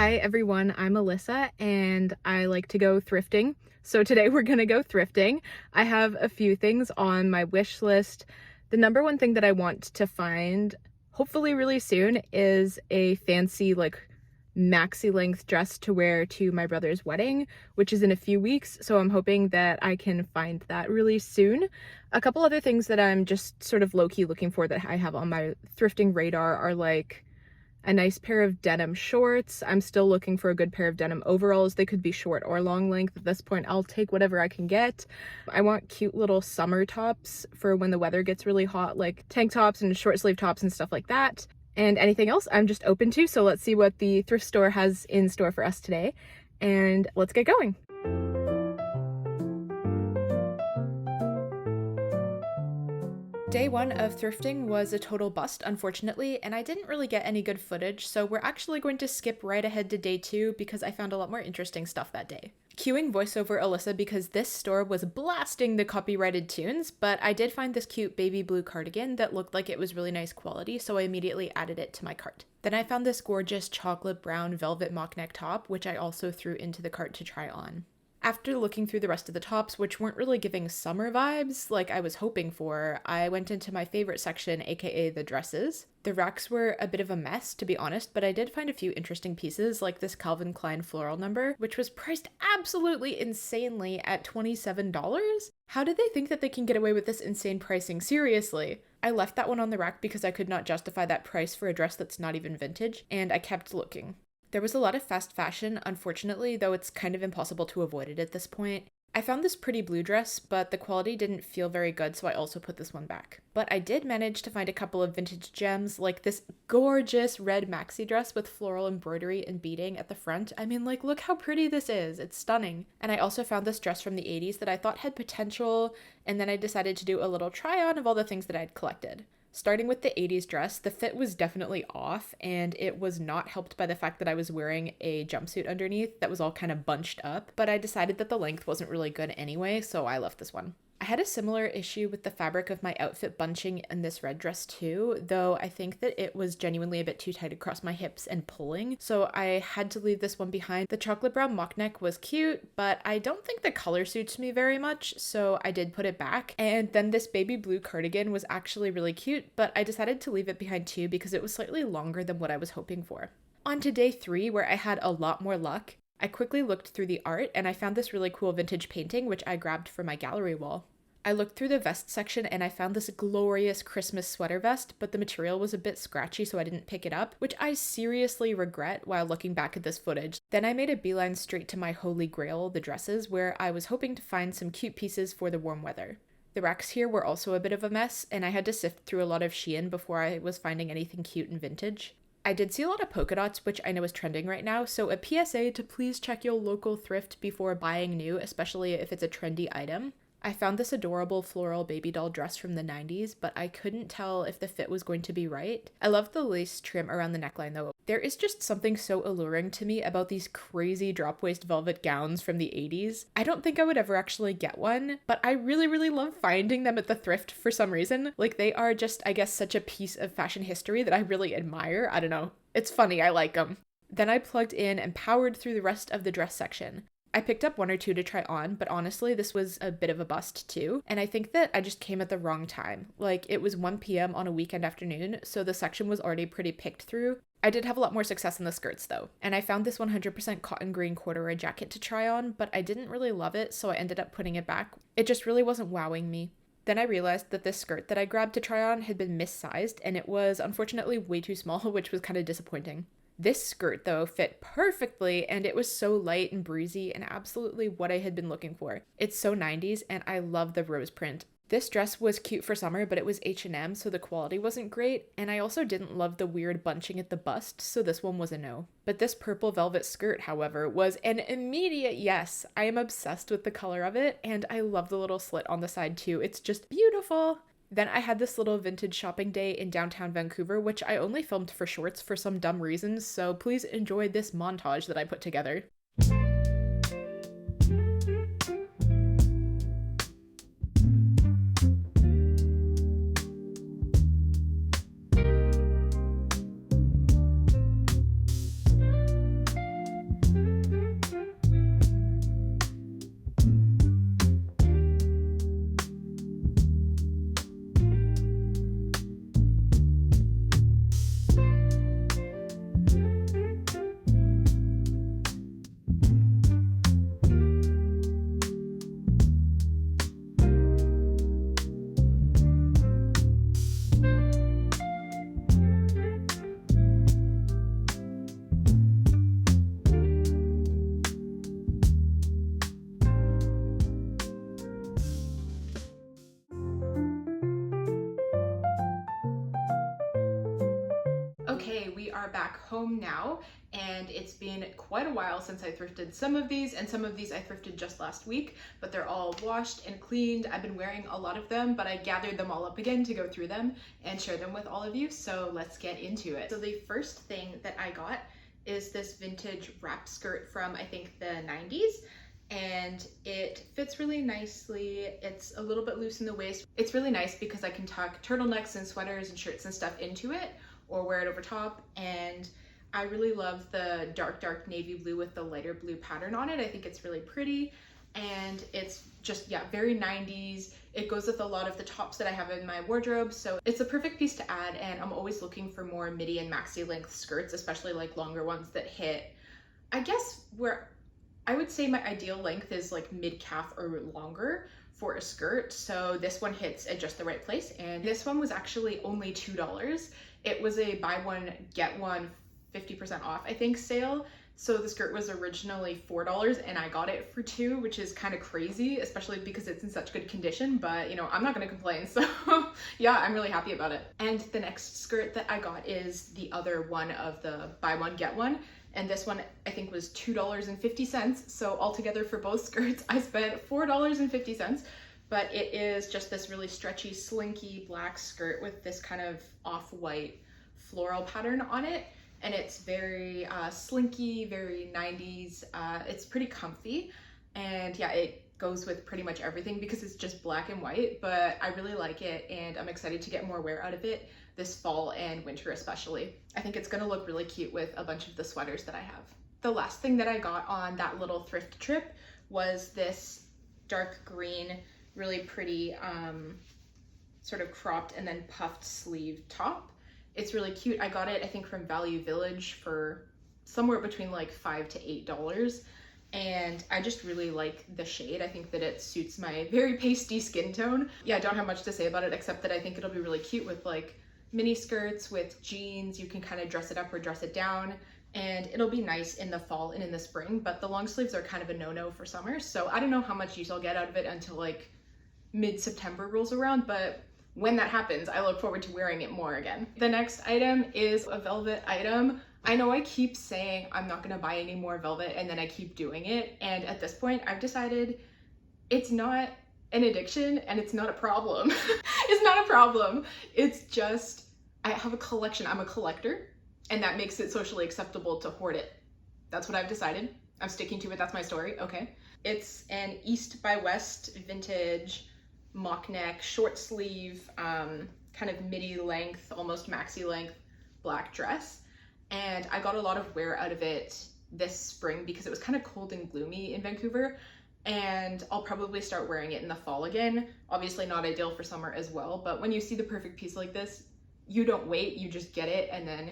Hi everyone, I'm Alyssa and I like to go thrifting. So today we're gonna go thrifting. I have a few things on my wish list. The number one thing that I want to find, hopefully really soon, is a fancy maxi length dress to wear to my brother's wedding, which is in a few weeks. So I'm hoping that I can find that really soon. A couple other things that I'm just sort of low-key looking for that I have on my thrifting radar are like a nice pair of denim shorts. I'm still looking for a good pair of denim overalls. They could be short or long length. At this point, I'll take whatever I can get. I want cute little summer tops for when the weather gets really hot, like tank tops and short sleeve tops and stuff like that. And anything else I'm just open to. So let's see what the thrift store has in store for us today. And let's get going. Day one of thrifting was a total bust, unfortunately, and I didn't really get any good footage, so we're actually going to skip right ahead to day two because I found a lot more interesting stuff that day. Cueing voiceover Alyssa because this store was blasting the copyrighted tunes, but I did find this cute baby blue cardigan that looked like it was really nice quality, so I immediately added it to my cart. Then I found this gorgeous chocolate brown velvet mock neck top, which I also threw into the cart to try on. After looking through the rest of the tops, which weren't really giving summer vibes like I was hoping for, I went into my favorite section, aka the dresses. The racks were a bit of a mess, to be honest, but I did find a few interesting pieces, like this Calvin Klein floral number, which was priced absolutely insanely at $27. How did they think that they can get away with this insane pricing? Seriously. I left that one on the rack because I could not justify that price for a dress that's not even vintage, and I kept looking. There was a lot of fast fashion, unfortunately, though it's kind of impossible to avoid it at this point. I found this pretty blue dress, but the quality didn't feel very good, so I also put this one back. But I did manage to find a couple of vintage gems, like this gorgeous red maxi dress with floral embroidery and beading at the front. I mean, like, look how pretty this is. It's stunning. And I also found this dress from the 80s that I thought had potential, and then I decided to do a little try-on of all the things that I'd collected. Starting with the 80s dress, the fit was definitely off, and it was not helped by the fact that I was wearing a jumpsuit underneath that was all kind of bunched up, but I decided that the length wasn't really good anyway, so I left this one. I had a similar issue with the fabric of my outfit bunching in this red dress too, though I think that it was genuinely a bit too tight across my hips and pulling, so I had to leave this one behind. The chocolate brown mock neck was cute, but I don't think the color suits me very much, so I did put it back. And then this baby blue cardigan was actually really cute, but I decided to leave it behind too because it was slightly longer than what I was hoping for. On to day 3, where I had a lot more luck. I quickly looked through the art and I found this really cool vintage painting, which I grabbed for my gallery wall. I looked through the vest section and I found this glorious Christmas sweater vest, but the material was a bit scratchy, so I didn't pick it up, which I seriously regret while looking back at this footage. Then I made a beeline straight to my holy grail, the dresses, where I was hoping to find some cute pieces for the warm weather. The racks here were also a bit of a mess, and I had to sift through a lot of Shein before I was finding anything cute and vintage. I did see a lot of polka dots, which I know is trending right now, so a PSA to please check your local thrift before buying new, especially if it's a trendy item. I found this adorable floral baby doll dress from the 90s, but I couldn't tell if the fit was going to be right. I love the lace trim around the neckline though. There is just something so alluring to me about these crazy drop waist velvet gowns from the 80s. I don't think I would ever actually get one, but I really love finding them at the thrift for some reason. Like, they are just, I guess, such a piece of fashion history that I really admire. I don't know. It's funny, I like them. Then I plugged in and powered through the rest of the dress section. I picked up 1 or 2 to try on, but honestly, this was a bit of a bust too. And I think that I just came at the wrong time. Like, it was 1 p.m. on a weekend afternoon, so the section was already pretty picked through. I did have a lot more success in the skirts though. And I found this 100% cotton green corduroy jacket to try on, but I didn't really love it, so I ended up putting it back. It just really wasn't wowing me. Then I realized that this skirt that I grabbed to try on had been missized, and it was unfortunately way too small, which was kind of disappointing. This skirt, though, fit perfectly, and it was so light and breezy and absolutely what I had been looking for. It's so 90s, and I love the rose print. This dress was cute for summer, but it was H&M, so the quality wasn't great, and I also didn't love the weird bunching at the bust, so this one was a no. But this purple velvet skirt, however, was an immediate yes. I am obsessed with the color of it, and I love the little slit on the side too. It's just beautiful. Then I had this little vintage shopping day in downtown Vancouver, which I only filmed for shorts for some dumb reasons, so please enjoy this montage that I put together. Okay, we are back home now, and it's been quite a while since I thrifted some of these, and some of these I thrifted just last week, but they're all washed and cleaned. I've been wearing a lot of them, but I gathered them all up again to go through them and share them with all of you, so let's get into it. So the first thing that I got is this vintage wrap skirt from, I think, the 90s. And it fits really nicely. It's a little bit loose in the waist. It's really nice because I can tuck turtlenecks and sweaters and shirts and stuff into it or wear it over top. And I really love the dark navy blue with the lighter blue pattern on it. I think it's really pretty, and it's just, yeah, very 90s. It goes with a lot of the tops that I have in my wardrobe, so it's a perfect piece to add. And I'm always looking for more midi and maxi length skirts, especially like longer ones that hit, I guess, where I would say my ideal length is like mid-calf or longer for a skirt. So this one hits at just the right place. And this one was actually only $2. It was a buy one, get one 50% off, I think, sale. So the skirt was originally $4 and I got it for $2, which is kind of crazy, especially because it's in such good condition, but you know, I'm not gonna complain. So yeah, I'm really happy about it. And the next skirt that I got is the other one of the buy one, get one. And this one I think was $2.50. So altogether for both skirts, I spent $4.50. But it is just this really stretchy, slinky black skirt with this kind of off-white floral pattern on it. And it's very slinky, very 90s. It's pretty comfy. And yeah, it goes with pretty much everything because it's just black and white, but I really like it and I'm excited to get more wear out of it this fall and winter especially. I think it's gonna look really cute with a bunch of the sweaters that I have. The last thing that I got on that little thrift trip was this dark green, really pretty sort of cropped and then puffed sleeve top. It's really cute. I got it, I think, from Value Village for somewhere between like $5 to $8. And I just really like the shade. I think that it suits my very pasty skin tone. Yeah, I don't have much to say about it except that I think it'll be really cute with like mini skirts, with jeans. You can kind of dress it up or dress it down, and it'll be nice in the fall and in the spring, but the long sleeves are kind of a no-no for summer. So I don't know how much use I'll get out of it until like mid-September rolls around, but when that happens, I look forward to wearing it more again. The next item is a velvet item. I know I keep saying I'm not gonna buy any more velvet and then I keep doing it. And at this point, I've decided it's not an addiction and it's not a problem. It's not a problem. It's just, I have a collection. I'm a collector, and that makes it socially acceptable to hoard it. That's what I've decided. I'm sticking to it. That's my story. Okay. It's an East by West vintage mock neck, short sleeve, kind of midi length, almost maxi length black dress. And I got a lot of wear out of it this spring because it was kind of cold and gloomy in Vancouver. And I'll probably start wearing it in the fall again. Obviously not ideal for summer as well, but when you see the perfect piece like this, you don't wait, you just get it and then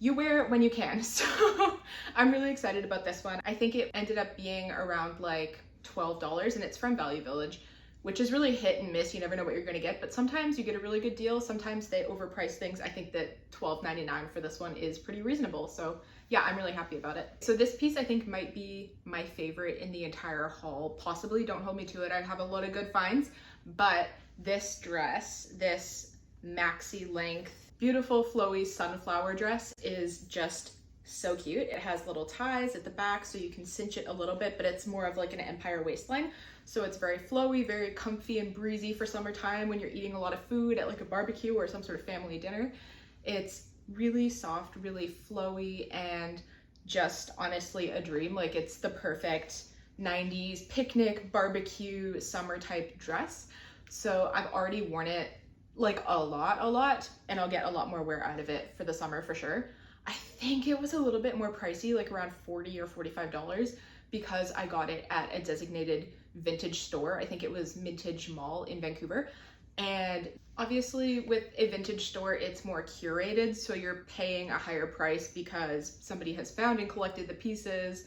you wear it when you can. So I'm really excited about this one. I think it ended up being around like $12 and it's from Value Village, which is really hit and miss. You never know what you're gonna get, but sometimes you get a really good deal. Sometimes they overprice things. I think that $12.99 for this one is pretty reasonable. So yeah, I'm really happy about it. So this piece I think might be my favorite in the entire haul. Possibly, don't hold me to it. I have a lot of good finds, but this dress, this maxi length, beautiful flowy sunflower dress is just so cute. It has little ties at the back so you can cinch it a little bit, but it's more of like an empire waistline. So it's very flowy, very comfy and breezy for summertime when you're eating a lot of food at like a barbecue or some sort of family dinner. It's really soft, really flowy, and just honestly a dream. Like it's the perfect 90s picnic, barbecue, summer type dress. So I've already worn it like a lot, and I'll get a lot more wear out of it for the summer for sure. I think it was a little bit more pricey, like around $40 or $45, because I got it at a designated vintage store. I think it was Vintage Mall in Vancouver. And obviously with a vintage store, it's more curated, so you're paying a higher price because somebody has found and collected the pieces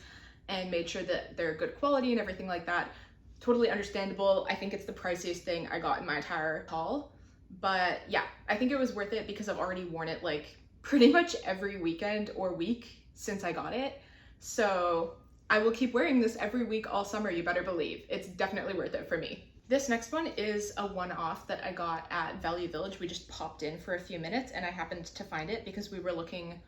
and made sure that they're good quality and everything like that. Totally understandable. I think it's the priciest thing I got in my entire haul. But yeah, I think it was worth it because I've already worn it like pretty much every weekend or week since I got it. So I will keep wearing this every week all summer, you better believe. It's definitely worth it for me. This next one is a one-off that I got at Value Village. We just popped in for a few minutes and I happened to find it because we were looking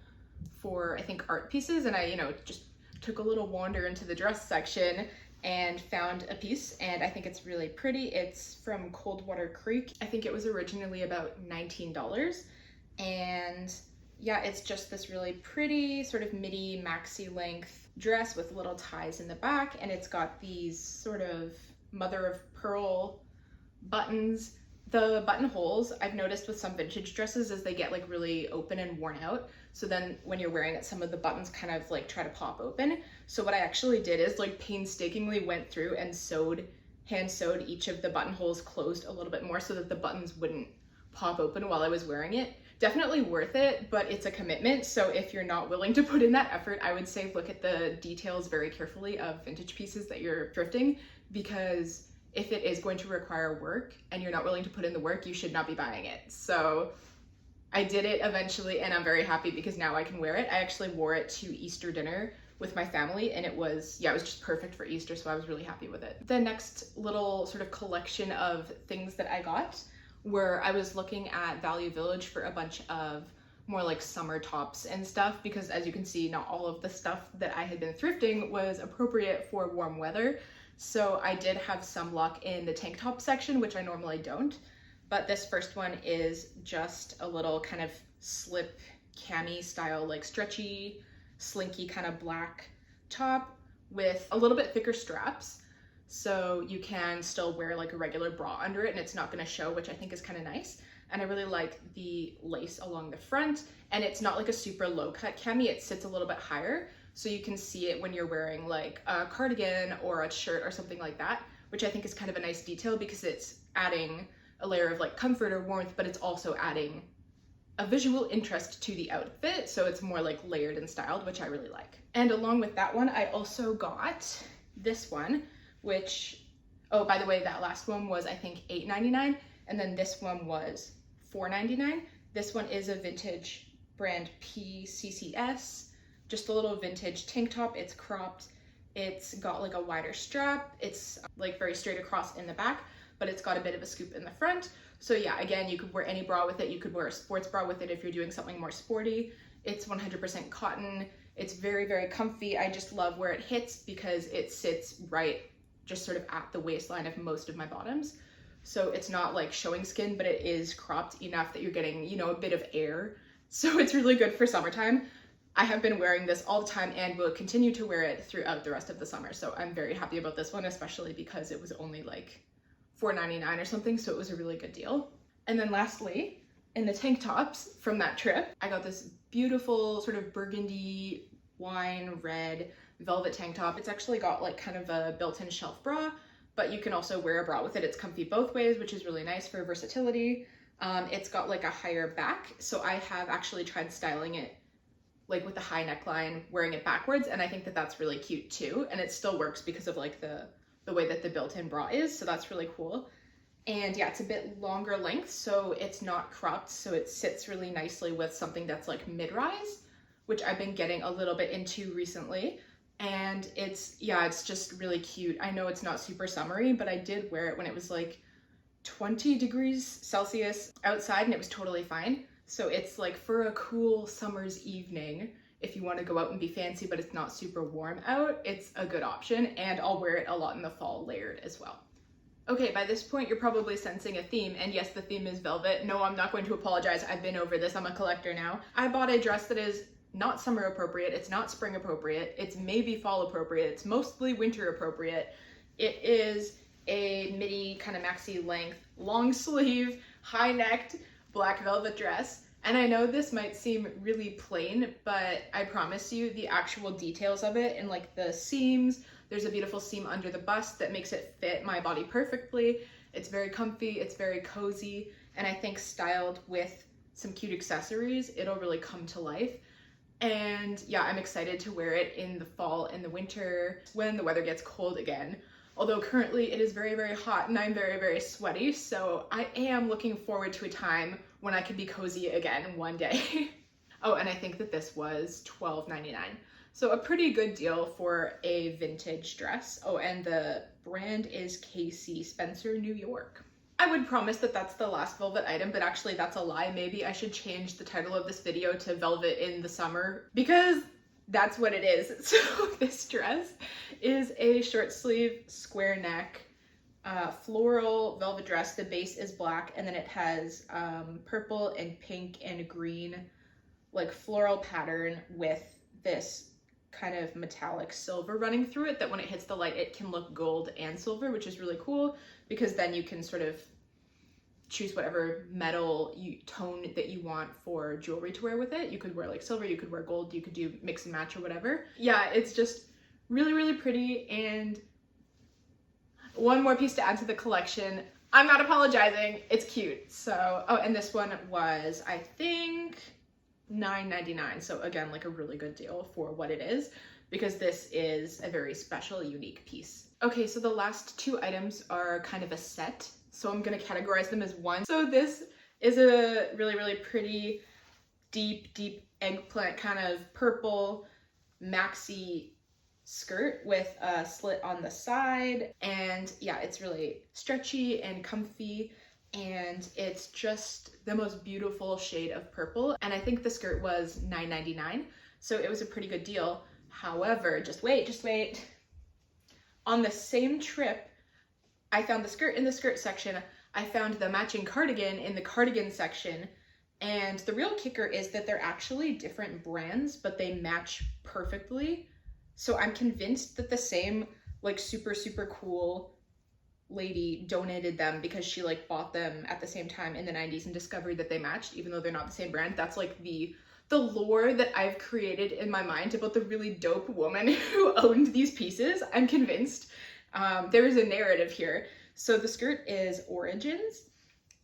for, I think, art pieces, and I, just took a little wander into the dress section and found a piece, and I think it's really pretty. It's from Coldwater Creek. I think it was originally about $19, and yeah, it's just this really pretty sort of midi maxi length dress with little ties in the back, and it's got these sort of mother of pearl buttons. The buttonholes, I've noticed with some vintage dresses, is they get like really open and worn out. So then when you're wearing it, some of the buttons kind of like try to pop open. So what I actually did is like painstakingly went through and hand sewed each of the buttonholes closed a little bit more so that the buttons wouldn't pop open while I was wearing it. Definitely worth it, but it's a commitment. So if you're not willing to put in that effort, I would say look at the details very carefully of vintage pieces that you're thrifting, because if it is going to require work and you're not willing to put in the work, you should not be buying it. So I did it eventually, and I'm very happy because now I can wear it. I actually wore it to Easter dinner with my family, and it was just perfect for Easter, so I was really happy with it. The next little sort of collection of things that I got were, I was looking at Value Village for a bunch of more like summer tops and stuff, because as you can see, not all of the stuff that I had been thrifting was appropriate for warm weather. So I did have some luck in the tank top section, which I normally don't. But this first one is just a little kind of slip cami style, like stretchy, slinky kind of black top with a little bit thicker straps. So you can still wear like a regular bra under it and it's not gonna show, which I think is kind of nice. And I really like the lace along the front, and it's not like a super low cut cami, it sits a little bit higher. So you can see it when you're wearing like a cardigan or a shirt or something like that, which I think is kind of a nice detail because it's adding a layer of like comfort or warmth, but it's also adding a visual interest to the outfit. So it's more like layered and styled, which I really like. And along with that one, I also got this one, which, oh, by the way, that last one was I think $8.99, and then this one was $4.99. This one is a vintage brand PCCS. Just a little vintage tank top. It's cropped. It's got like a wider strap. It's like very straight across in the back, but it's got a bit of a scoop in the front. So yeah, again, you could wear any bra with it. You could wear a sports bra with it if you're doing something more sporty. It's 100% cotton. It's very, very comfy. I just love where it hits because it sits right just sort of at the waistline of most of my bottoms. So it's not like showing skin, but it is cropped enough that you're getting, a bit of air. So it's really good for summertime. I have been wearing this all the time and will continue to wear it throughout the rest of the summer. So I'm very happy about this one, especially because it was only like $4.99 or something. So it was a really good deal. And then lastly, in the tank tops from that trip, I got this beautiful sort of burgundy wine red velvet tank top. It's actually got like kind of a built-in shelf bra, but you can also wear a bra with it. It's comfy both ways, which is really nice for versatility. It's got like a higher back. So I have actually tried styling it like with the high neckline, wearing it backwards, and I think that that's really cute too, and it still works because of like the way that the built-in bra is, so that's really cool. And yeah, it's a bit longer length, so it's not cropped, so it sits really nicely with something that's like mid-rise, which I've been getting a little bit into recently. And it's just really cute. I know it's not super summery, but I did wear it when it was like 20 degrees Celsius outside and it was totally fine. So it's like for a cool summer's evening, if you want to go out and be fancy, but it's not super warm out, it's a good option. And I'll wear it a lot in the fall layered as well. Okay, by this point, you're probably sensing a theme. And yes, the theme is velvet. No, I'm not going to apologize. I've been over this. I'm a collector now. I bought a dress that is not summer appropriate. It's not spring appropriate. It's maybe fall appropriate. It's mostly winter appropriate. It is a midi kind of maxi length, long sleeve, high necked black velvet dress. And I know this might seem really plain, but I promise you the actual details of it and like the seams, there's a beautiful seam under the bust that makes it fit my body perfectly. It's very comfy, it's very cozy, and I think styled with some cute accessories, it'll really come to life. And yeah, I'm excited to wear it in the fall and the winter when the weather gets cold again. Although currently it is very, very hot and I'm very, very sweaty. So I am looking forward to a time when I can be cozy again one day. Oh, and I think that this was $12.99. So a pretty good deal for a vintage dress. Oh, and the Brand is KC, Spencer, New York. I would promise that that's the last velvet item, but actually that's a lie. Maybe I should change the title of this video to Velvet in the Summer, because that's what it is. So this dress is a short sleeve, square neck, floral velvet dress. The base is black, and then it has purple and pink and green, like floral pattern with this kind of metallic silver running through it, that when it hits the light it can look gold and silver, which is really cool, because then you can sort of choose whatever metal tone that you want for jewelry to wear with it. You could wear like silver, you could wear gold, you could do mix and match or whatever. Yeah, it's just really, really pretty. And one more piece to add to the collection. I'm not apologizing, it's cute. So, oh, and this one was, I think, $9.99. So again, like a really good deal for what it is, because this is a very special, unique piece. Okay, so the last two items are kind of a set, so I'm gonna categorize them as one. So this is a really, really pretty, deep eggplant kind of purple maxi skirt with a slit on the side. And yeah, it's really stretchy and comfy, and it's just the most beautiful shade of purple. And I think the skirt was $9.99, so it was a pretty good deal. However, just wait. On the same trip, I found the skirt in the skirt section. I found the matching cardigan in the cardigan section. And the real kicker is that they're actually different brands, but they match perfectly. So I'm convinced that the same like super cool lady donated them, because she like bought them at the same time in the 90s and discovered that they matched, even though they're not the same brand. That's like the lore that I've created in my mind about the really dope woman who owned these pieces. I'm convinced. There is a narrative here. So the skirt is Origins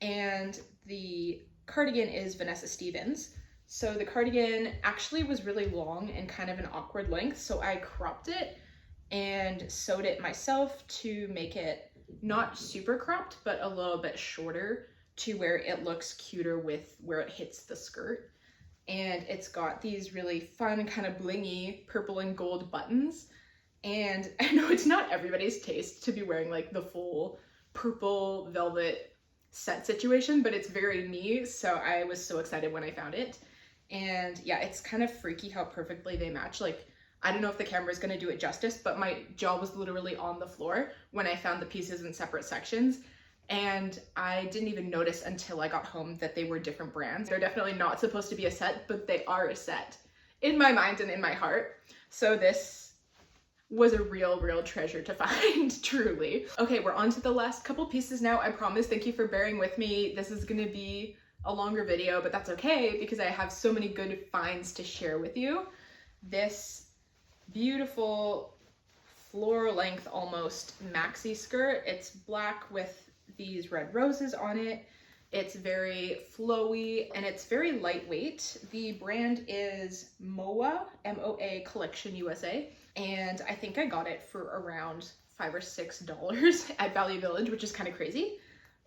and the cardigan is Vanessa Stevens. So the cardigan actually was really long and kind of an awkward length, so I cropped it and sewed it myself to make it not super cropped, but a little bit shorter, to where it looks cuter with where it hits the skirt. And it's got these really fun kind of blingy purple and gold buttons. And I know it's not everybody's taste to be wearing like the full purple velvet set situation, but it's very me, so I was so excited when I found it. And yeah, it's kind of freaky how perfectly they match. Like, I don't know if the camera is going to do it justice, but my jaw was literally on the floor when I found the pieces in separate sections. And I didn't even notice until I got home that they were different brands. They're definitely not supposed to be a set, but they are a set in my mind and in my heart. So this was a real treasure to find, truly. Okay, we're on to the last couple pieces now, I promise. Thank you for bearing with me. This is gonna be a longer video, but that's okay, because I have so many good finds to share with you. This beautiful floor length almost maxi skirt. It's black with these red roses on it. It's very flowy and it's very lightweight. The brand is MOA, M-O-A Collection USA. And I think I got it for around $5 or $6 at Value Village, which is kind of crazy.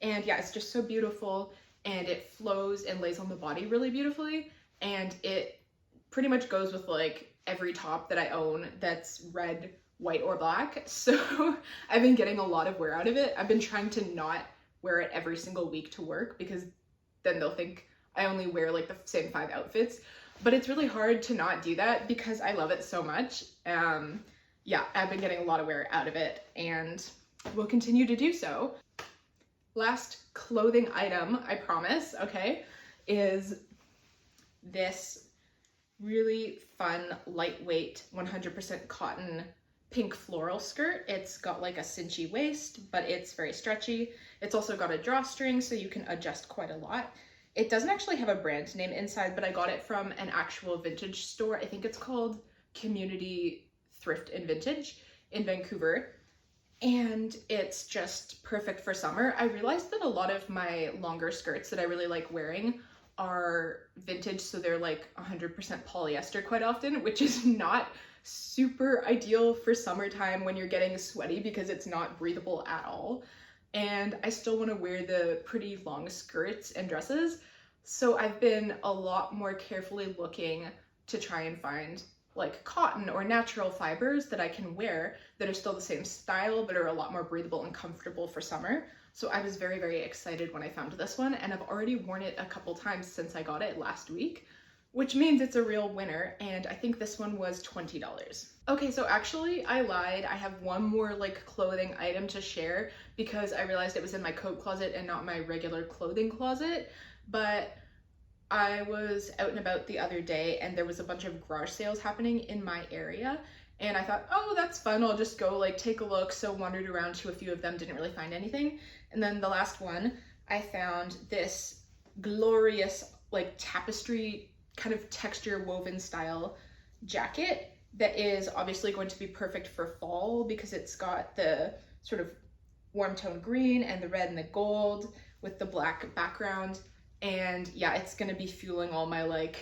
And yeah, it's just so beautiful, and it flows and lays on the body really beautifully. And it pretty much goes with like every top that I own that's red, white, or black. So I've been getting a lot of wear out of it. I've been trying to not wear it every single week to work, because then they'll think I only wear like the same 5 outfits. But it's really hard to not do that because I love it so much. Yeah, I've been getting a lot of wear out of it and will continue to do so. Last clothing item, I promise, okay, is this really fun, lightweight, 100% cotton pink floral skirt. It's got like a cinchy waist, but it's very stretchy. It's also got a drawstring, so you can adjust quite a lot. It doesn't actually have a brand name inside, but I got it from an actual vintage store. I think it's called Community Thrift and Vintage in Vancouver. And it's just perfect for summer. I realized that a lot of my longer skirts that I really like wearing are vintage, so they're like 100% polyester quite often, which is not super ideal for summertime when you're getting sweaty, because it's not breathable at all. And I still want to wear the pretty long skirts and dresses, so I've been a lot more carefully looking to try and find like cotton or natural fibers that I can wear that are still the same style but are a lot more breathable and comfortable for summer. So I was very, very excited when I found this one, and I've already worn it a couple times since I got it last week, which means it's a real winner, and I think this one was $20. Okay, so actually I lied. I have one more like clothing item to share because I realized it was in my coat closet and not my regular clothing closet, but I was out and about the other day and there was a bunch of garage sales happening in my area, and I thought, oh, that's fun, I'll just go like take a look. So wandered around to a few of them, didn't really find anything. And then the last one, I found this glorious like tapestry kind of texture woven style jacket that is obviously going to be perfect for fall because it's got the sort of warm tone green and the red and the gold with the black background. And yeah, it's gonna be fueling all my like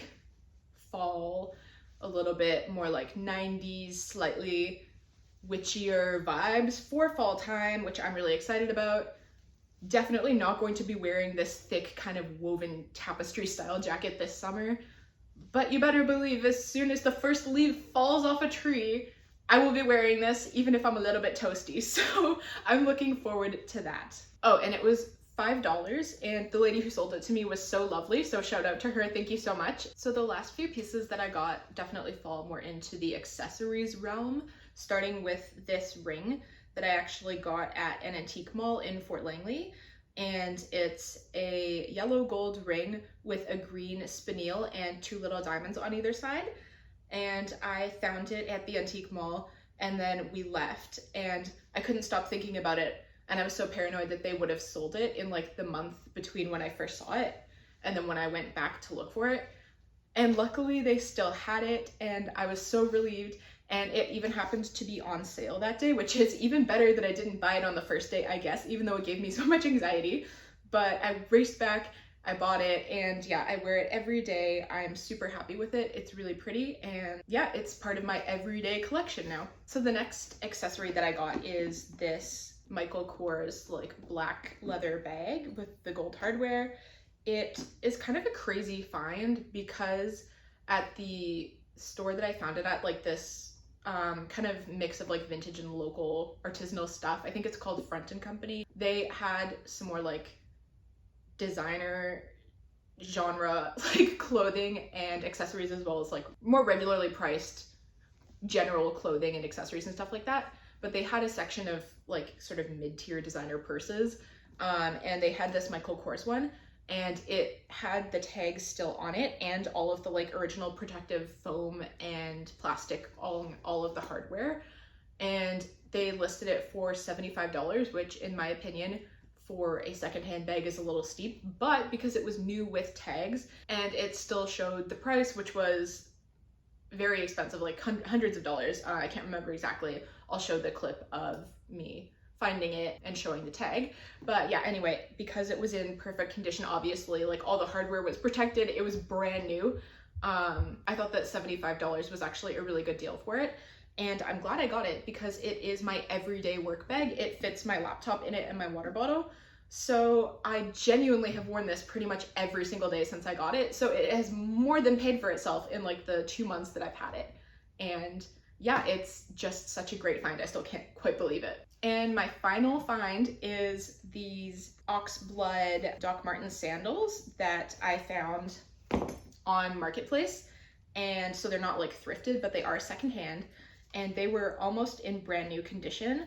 fall, a little bit more like 90s, slightly witchier vibes for fall time, which I'm really excited about. Definitely not going to be wearing this thick kind of woven tapestry style jacket this summer, but you better believe as soon as the first leaf falls off a tree, I will be wearing this even if I'm a little bit toasty. So I'm looking forward to that. Oh, and it was $5, and the lady who sold it to me was so lovely, so shout out to her, thank you so much. So the last few pieces that I got definitely fall more into the accessories realm, starting with this ring that I actually got at an antique mall in Fort Langley, and it's a yellow gold ring with a green spinel and 2 little diamonds on either side. And I found it at the antique mall, and then we left and I couldn't stop thinking about it. And I was so paranoid that they would have sold it in like the month between when I first saw it and then when I went back to look for it. And luckily they still had it, and I was so relieved. And it even happened to be on sale that day, which is even better that I didn't buy it on the first day, I guess, even though it gave me so much anxiety. But I raced back, I bought it, and yeah, I wear it every day. I'm super happy with it. It's really pretty, and yeah, it's part of my everyday collection now. So the next accessory that I got is this Michael Kors like black leather bag with the gold hardware. It is kind of a crazy find because at the store that I found it at, like this kind of mix of like vintage and local artisanal stuff, I think it's called Front and Company, they had some more like designer genre like clothing and accessories, as well as like more regularly priced general clothing and accessories and stuff like that. But they had a section of like sort of mid-tier designer purses, and they had this Michael Kors one, and it had the tags still on it and all of the like original protective foam and plastic, all of the hardware, and they listed it for $75, which in my opinion for a secondhand bag is a little steep, but because it was new with tags and it still showed the price, which was very expensive, like hundreds of dollars. I can't remember exactly. I'll show the clip of me finding it and showing the tag. But yeah, anyway, because it was in perfect condition, obviously, like all the hardware was protected, it was brand new. I thought that $75 was actually a really good deal for it. And I'm glad I got it because it is my everyday work bag. It fits my laptop in it and my water bottle. So I genuinely have worn this pretty much every single day since I got it. So it has more than paid for itself in like the 2 months that I've had it. And yeah, it's just such a great find. I still can't quite believe it. And my final find is these oxblood Doc Martens sandals that I found on Marketplace. And so they're not like thrifted, but they are secondhand. And they were almost in brand new condition.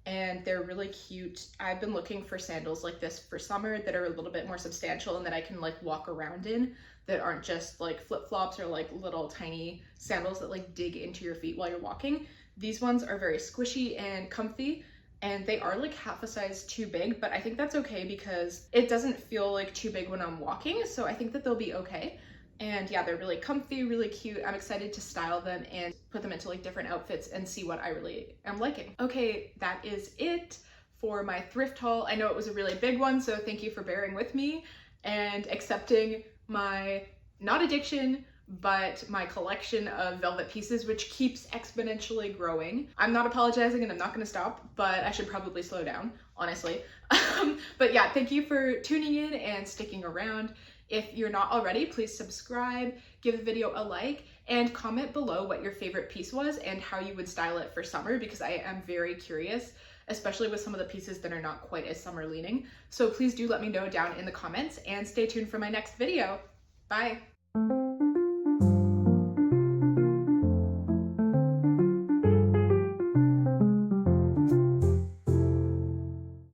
And they're really cute. I've been looking for sandals like this for summer that are a little bit more substantial and that I can like walk around in, that aren't just like flip-flops or like little tiny sandals that like dig into your feet while you're walking. These ones are very squishy and comfy, and they are like half a size too big, but I think that's okay because it doesn't feel like too big when I'm walking, so I think that they'll be okay. And yeah, they're really comfy, really cute. I'm excited to style them and put them into like different outfits and see what I really am liking. Okay, that is it for my thrift haul. I know it was a really big one, so thank you for bearing with me and accepting my, not addiction, but my collection of velvet pieces, which keeps exponentially growing. I'm not apologizing and I'm not gonna stop, but I should probably slow down, honestly. But yeah, thank you for tuning in and sticking around. If you're not already, please subscribe, give the video a like, and comment below what your favorite piece was and how you would style it for summer, because I am very curious, especially with some of the pieces that are not quite as summer leaning. So please do let me know down in the comments, and stay tuned for my next video. Bye.